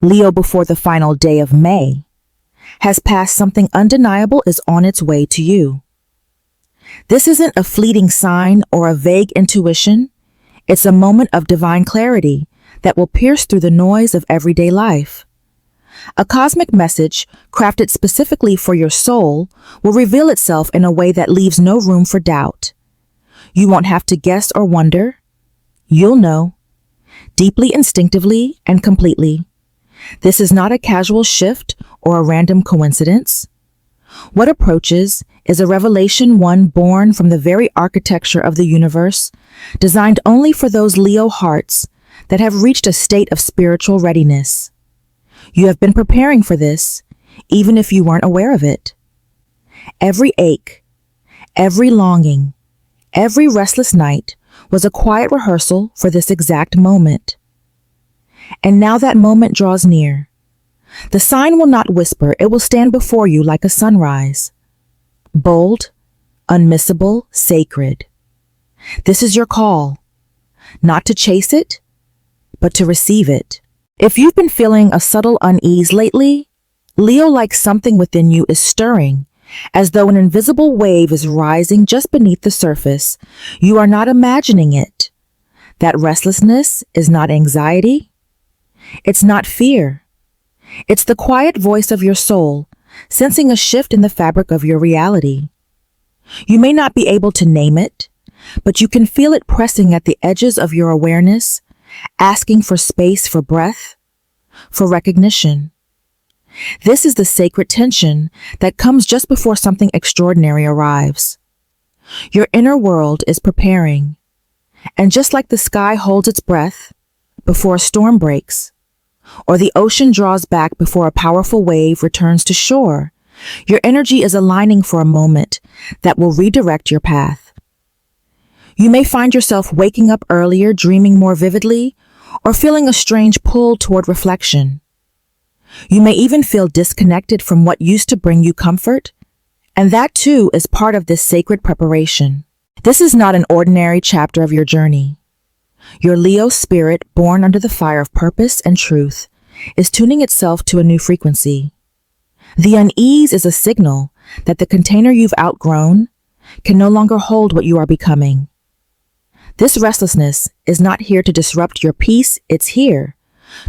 Leo, before the final day of May has passed, something undeniable is on its way to you. This isn't a fleeting sign or a vague intuition. It's a moment of divine clarity that will pierce through the noise of everyday life. A cosmic message crafted specifically for your soul will reveal itself in a way that leaves no room for doubt. You won't have to guess or wonder. You'll know, deeply, instinctively, and completely. This is not a casual shift or a random coincidence. What approaches is a revelation, one born from the very architecture of the universe, designed only for those Leo hearts that have reached a state of spiritual readiness. You have been preparing for this, even if you weren't aware of it. Every ache, every longing, every restless night was a quiet rehearsal for this exact moment. And now that moment draws near. The sign will not whisper, it will stand before you like a sunrise. Bold, unmissable, sacred. This is your call, not to chase it, but to receive it. If you've been feeling a subtle unease lately, Leo, like something within you is stirring, as though an invisible wave is rising just beneath the surface. You are not imagining it. That restlessness is not anxiety. It's not fear. It's the quiet voice of your soul, sensing a shift in the fabric of your reality. You may not be able to name it, but you can feel it pressing at the edges of your awareness, asking for space, for breath, for recognition. This is the sacred tension that comes just before something extraordinary arrives. Your inner world is preparing, and just like the sky holds its breath before a storm breaks, or the ocean draws back before a powerful wave returns to shore, your energy is aligning for a moment that will redirect your path. You may find yourself waking up earlier, dreaming more vividly, or feeling a strange pull toward reflection. You may even feel disconnected from what used to bring you comfort, and that too is part of this sacred preparation. This is not an ordinary chapter of your journey. Your Leo spirit, born under the fire of purpose and truth, is tuning itself to a new frequency. The unease is a signal that the container you've outgrown can no longer hold what you are becoming. This restlessness is not here to disrupt your peace, it's here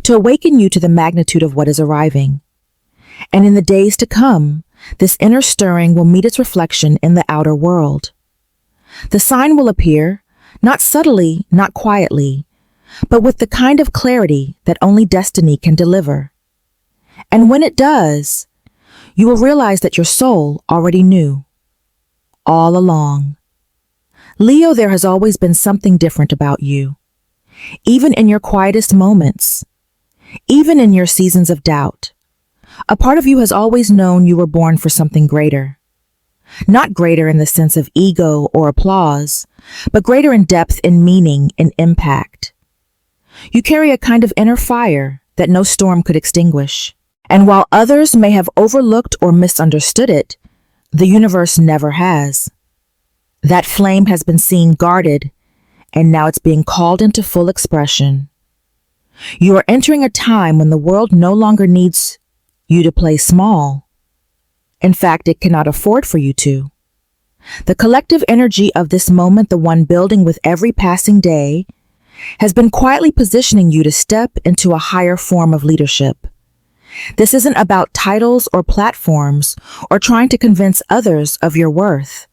to awaken you to the magnitude of what is arriving. And in the days to come, this inner stirring will meet its reflection in the outer world. The sign will appear, not subtly, not quietly, but with the kind of clarity that only destiny can deliver. And when it does, you will realize that your soul already knew, all along. Leo, there has always been something different about you. Even in your quietest moments, even in your seasons of doubt, a part of you has always known you were born for something greater. Not greater in the sense of ego or applause, but greater in depth, in meaning, in impact. You carry a kind of inner fire that no storm could extinguish. And while others may have overlooked or misunderstood it, the universe never has. That flame has been seen, guarded, and now it's being called into full expression. You are entering a time when the world no longer needs you to play small. In fact, it cannot afford for you to. The collective energy of this moment, the one building with every passing day, has been quietly positioning you to step into a higher form of leadership. This isn't about titles or platforms or trying to convince others of your worth.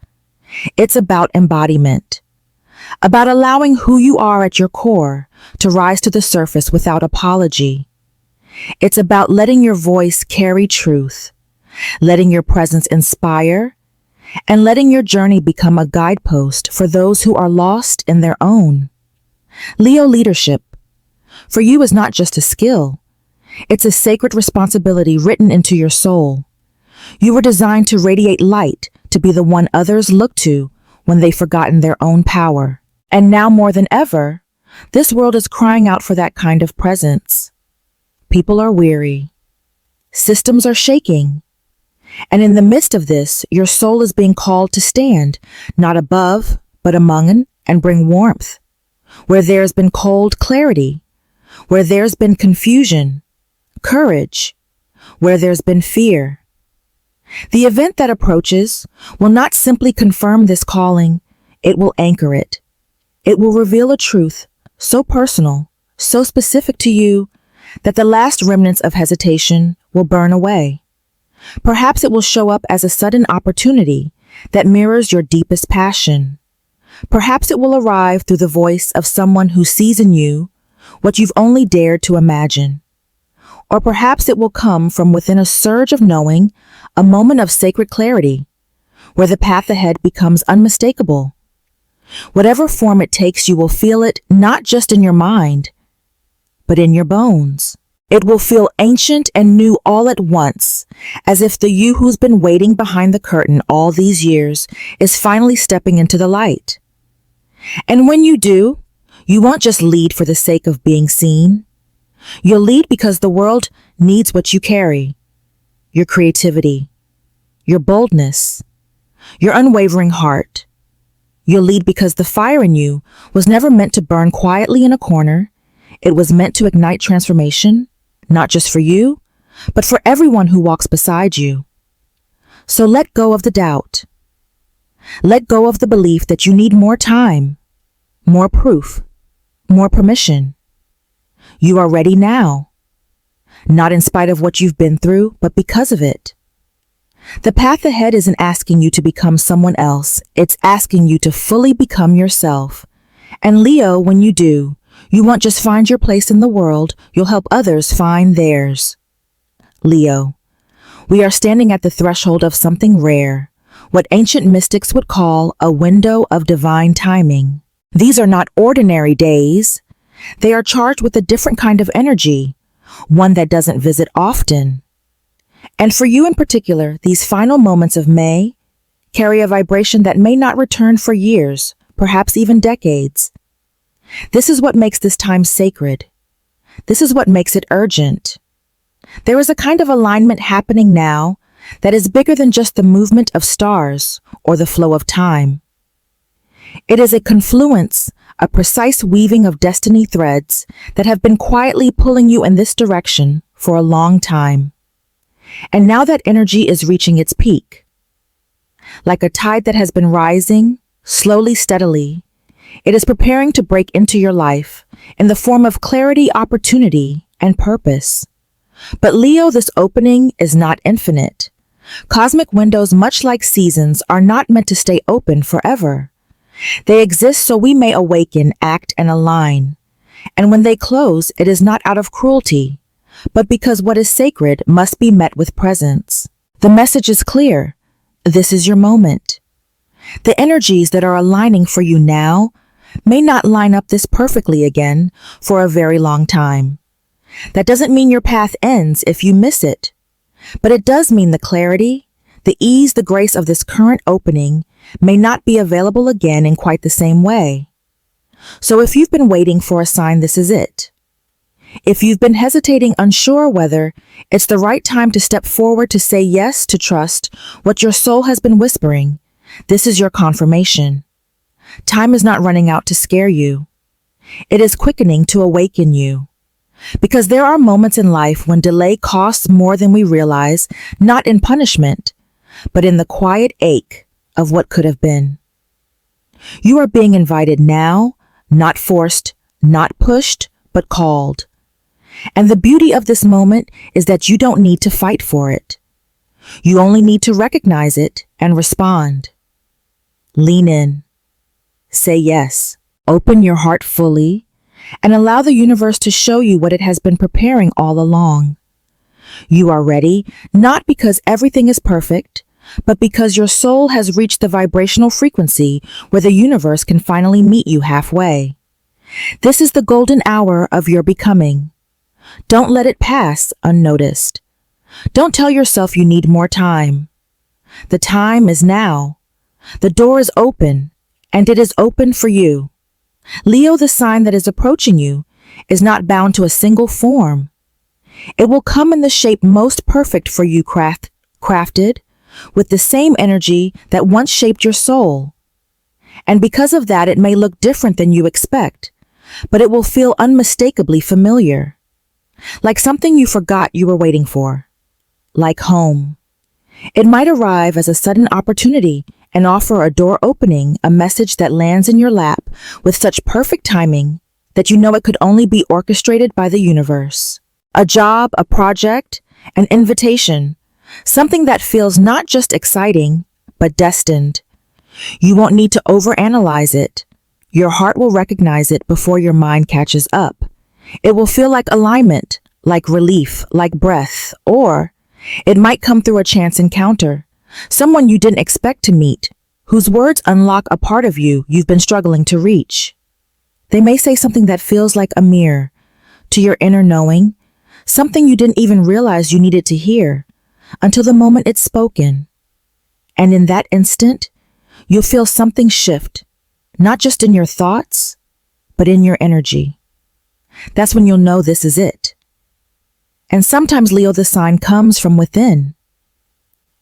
It's about embodiment, about allowing who you are at your core to rise to the surface without apology. It's about letting your voice carry truth, letting your presence inspire, and letting your journey become a guidepost for those who are lost in their own. Leo, leadership, for you, is not just a skill. It's a sacred responsibility written into your soul. You were designed to radiate light, to be the one others look to when they've forgotten their own power. And now more than ever, this world is crying out for that kind of presence. People are weary. Systems are shaking. And in the midst of this, your soul is being called to stand, not above, but among, and bring warmth. Where there's been cold, clarity. Where there's been confusion, courage, where there's been fear. The event that approaches will not simply confirm this calling, it will anchor it. It will reveal a truth so personal, so specific to you, that the last remnants of hesitation will burn away. Perhaps it will show up as a sudden opportunity that mirrors your deepest passion. Perhaps it will arrive through the voice of someone who sees in you what you've only dared to imagine. Or perhaps it will come from within a surge of knowing, a moment of sacred clarity, where the path ahead becomes unmistakable. Whatever form it takes, you will feel it not just in your mind, but in your bones. It will feel ancient and new all at once, as if the you who's been waiting behind the curtain all these years is finally stepping into the light. And when you do, you won't just lead for the sake of being seen. You'll lead because the world needs what you carry. Your creativity, your boldness, your unwavering heart. You'll lead because the fire in you was never meant to burn quietly in a corner. It was meant to ignite transformation, not just for you, but for everyone who walks beside you. So let go of the doubt. Let go of the belief that you need more time, more proof, more permission. You are ready now, not in spite of what you've been through, but because of it. The path ahead isn't asking you to become someone else. It's asking you to fully become yourself. And Leo, when you do, you won't just find your place in the world, you'll help others find theirs. Leo, we are standing at the threshold of something rare, what ancient mystics would call a window of divine timing. These are not ordinary days. They are charged with a different kind of energy, one that doesn't visit often. And for you in particular, these final moments of May carry a vibration that may not return for years, perhaps even decades. This is what makes this time sacred. This is what makes it urgent. There is a kind of alignment happening now that is bigger than just the movement of stars or the flow of time. It is a confluence, a precise weaving of destiny threads that have been quietly pulling you in this direction for a long time. And now that energy is reaching its peak. Like a tide that has been rising, slowly, steadily, it is preparing to break into your life in the form of clarity, opportunity, and purpose. But Leo, this opening is not infinite. Cosmic windows, much like seasons, are not meant to stay open forever. They exist so we may awaken, act, and align. And when they close, it is not out of cruelty, but because what is sacred must be met with presence. The message is clear. This is your moment. The energies that are aligning for you now may not line up this perfectly again for a very long time. That doesn't mean your path ends if you miss it, but it does mean the clarity, the ease, the grace of this current opening may not be available again in quite the same way. So if you've been waiting for a sign, this is it. If you've been hesitating, unsure whether it's the right time to step forward, to say yes, to trust what your soul has been whispering, this is your confirmation. Time is not running out to scare you. It is quickening to awaken you. Because there are moments in life when delay costs more than we realize, not in punishment, but in the quiet ache of what could have been. You are being invited now, not forced, not pushed, but called. And the beauty of this moment is that you don't need to fight for it. You only need to recognize it and respond. Lean in. Say yes. Open your heart fully and allow the universe to show you what it has been preparing all along. You are ready, not because everything is perfect, but because your soul has reached the vibrational frequency where the universe can finally meet you halfway. This is the golden hour of your becoming. Don't let it pass unnoticed. Don't tell yourself you need more time. The time is now. The door is open, and it is open for you. Leo, the sign that is approaching you, is not bound to a single form. It will come in the shape most perfect for you, crafted with the same energy that once shaped your soul. And because of that, it may look different than you expect, but it will feel unmistakably familiar. like something you forgot you were waiting for, like home. It might arrive as a sudden opportunity and offer a door opening, a message that lands in your lap with such perfect timing that you know it could only be orchestrated by the universe. A job, a project, an invitation, something that feels not just exciting, but destined. You won't need to overanalyze it. Your heart will recognize it before your mind catches up. It will feel like alignment, like relief, like breath, or it might come through a chance encounter, someone you didn't expect to meet, whose words unlock a part of you you've been struggling to reach. They may say something that feels like a mirror to your inner knowing, something you didn't even realize you needed to hear until the moment it's spoken. And in that instant, you'll feel something shift, not just in your thoughts, but in your energy. That's when you'll know this is it. And sometimes, Leo, the sign comes from within.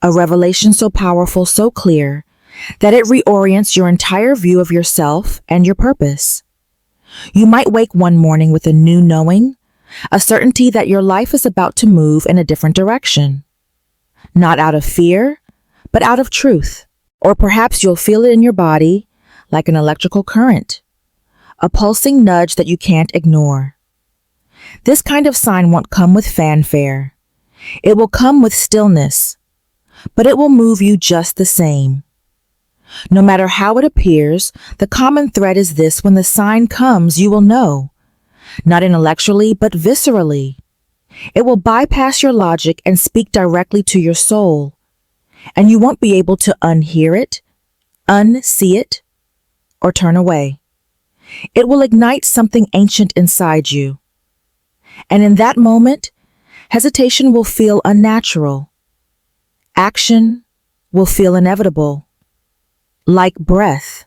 A revelation so powerful, so clear, that it reorients your entire view of yourself and your purpose. You might wake one morning with a new knowing, a certainty that your life is about to move in a different direction. Not out of fear, but out of truth. Or perhaps you'll feel it in your body like an electrical current, a pulsing nudge that you can't ignore. This kind of sign won't come with fanfare. It will come with stillness, but it will move you just the same. No matter how it appears, the common thread is this: when the sign comes, you will know, not intellectually, but viscerally. It will bypass your logic and speak directly to your soul, and you won't be able to unhear it, unsee it, or turn away. It will ignite something ancient inside you. And in that moment, hesitation will feel unnatural. Action will feel inevitable, like breath.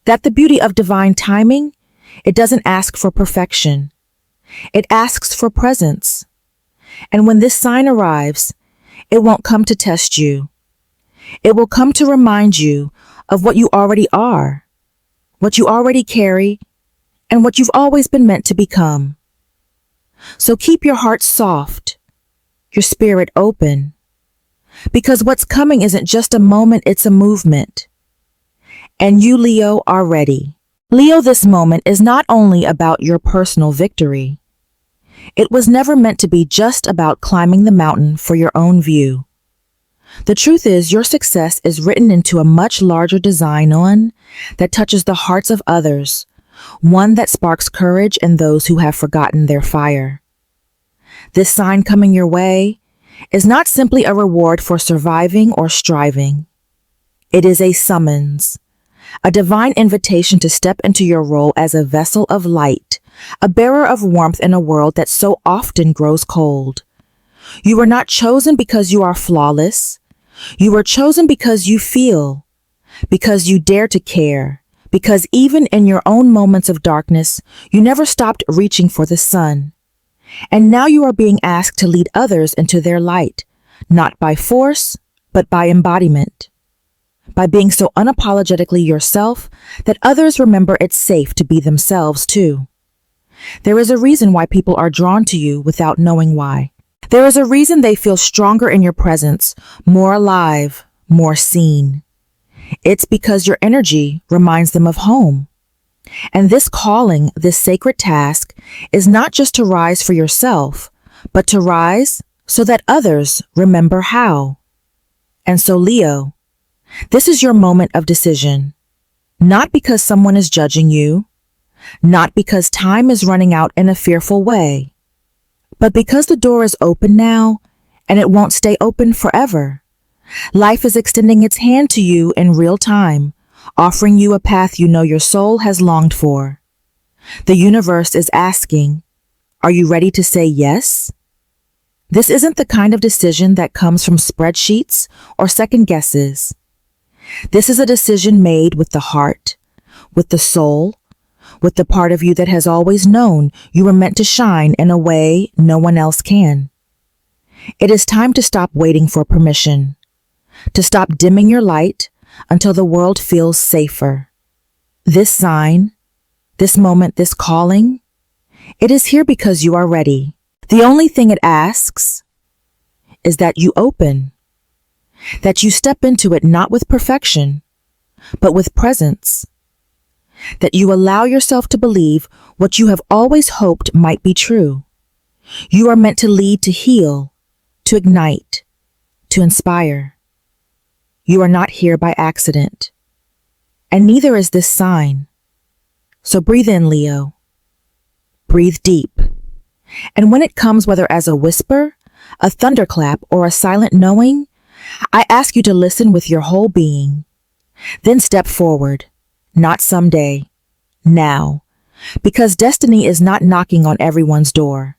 That's the beauty of divine timing. It doesn't ask for perfection. It asks for presence. And when this sign arrives, it won't come to test you. It will come to remind you of what you already are, what you already carry, and what you've always been meant to become. So keep your heart soft, your spirit open, because what's coming isn't just a moment, it's a movement. And you, Leo, are ready. Leo, this moment is not only about your personal victory. It was never meant to be just about climbing the mountain for your own view. The truth is, your success is written into a much larger design, one that touches the hearts of others, one that sparks courage in those who have forgotten their fire. This sign coming your way is not simply a reward for surviving or striving. It is a summons, a divine invitation to step into your role as a vessel of light, a bearer of warmth in a world that so often grows cold. You were not chosen because you are flawless. You were chosen because you feel, because you dare to care, because even in your own moments of darkness, you never stopped reaching for the sun. And now you are being asked to lead others into their light, not by force, but by embodiment. By being so unapologetically yourself that others remember it's safe to be themselves too. There is a reason why people are drawn to you without knowing why. There is a reason they feel stronger in your presence, more alive, more seen. It's because your energy reminds them of home. And this calling, this sacred task, is not just to rise for yourself, but to rise so that others remember how. And so, Leo, this is your moment of decision. Not because someone is judging you, not because time is running out in a fearful way, but because the door is open now, and it won't stay open forever. Life is extending its hand to you in real time, offering you a path you know your soul has longed for. The universe is asking, are you ready to say yes? This isn't the kind of decision that comes from spreadsheets or second guesses. This is a decision made with the heart, with the soul, with the part of you that has always known you were meant to shine in a way no one else can. It is time to stop waiting for permission, to stop dimming your light until the world feels safer. This sign, this moment, this calling, it is here because you are ready. The only thing it asks is that you open, that you step into it not with perfection, but with presence, that you allow yourself to believe what you have always hoped might be true. You are meant to lead, to heal, to ignite, to inspire. You are not here by accident, and neither is this sign. So breathe in, Leo. Breathe deep. And when it comes, whether as a whisper, a thunderclap, or a silent knowing, I ask you to listen with your whole being. Then step forward, not someday, now, because destiny is not knocking on everyone's door,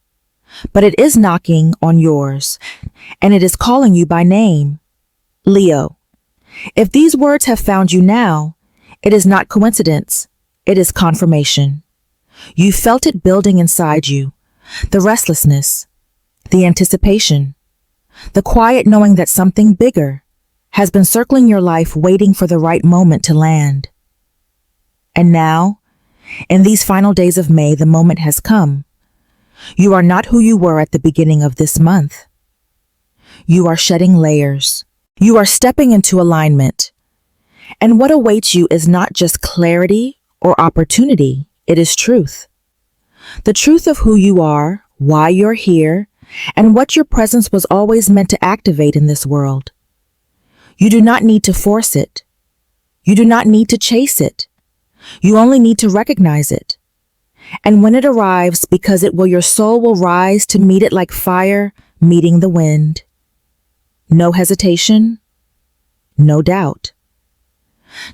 but it is knocking on yours, and it is calling you by name. Leo, if these words have found you now, it is not coincidence, it is confirmation. You felt it building inside you, the restlessness, the anticipation, the quiet knowing that something bigger has been circling your life, waiting for the right moment to land. And now, in these final days of May, the moment has come. You are not who you were at the beginning of this month. You are shedding layers. You are stepping into alignment. And what awaits you is not just clarity or opportunity, it is truth. The truth of who you are, why you're here, and what your presence was always meant to activate in this world. You do not need to force it. You do not need to chase it. You only need to recognize it. And when it arrives, because it will, your soul will rise to meet it like fire meeting the wind. No hesitation, no doubt.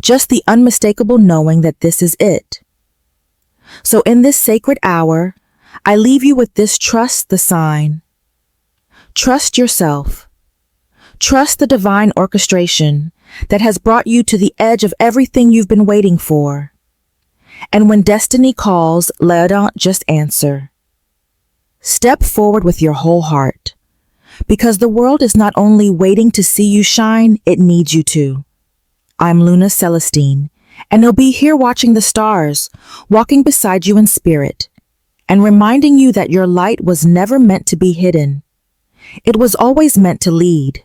Just the unmistakable knowing that this is it. So in this sacred hour, I leave you with this: trust the sign. Trust yourself. Trust the divine orchestration that has brought you to the edge of everything you've been waiting for. And when destiny calls, don't just answer. Step forward with your whole heart, because the world is not only waiting to see you shine, it needs you to. I'm Luna Celestine, and I'll be here watching the stars, walking beside you in spirit, and reminding you that your light was never meant to be hidden. It was always meant to lead.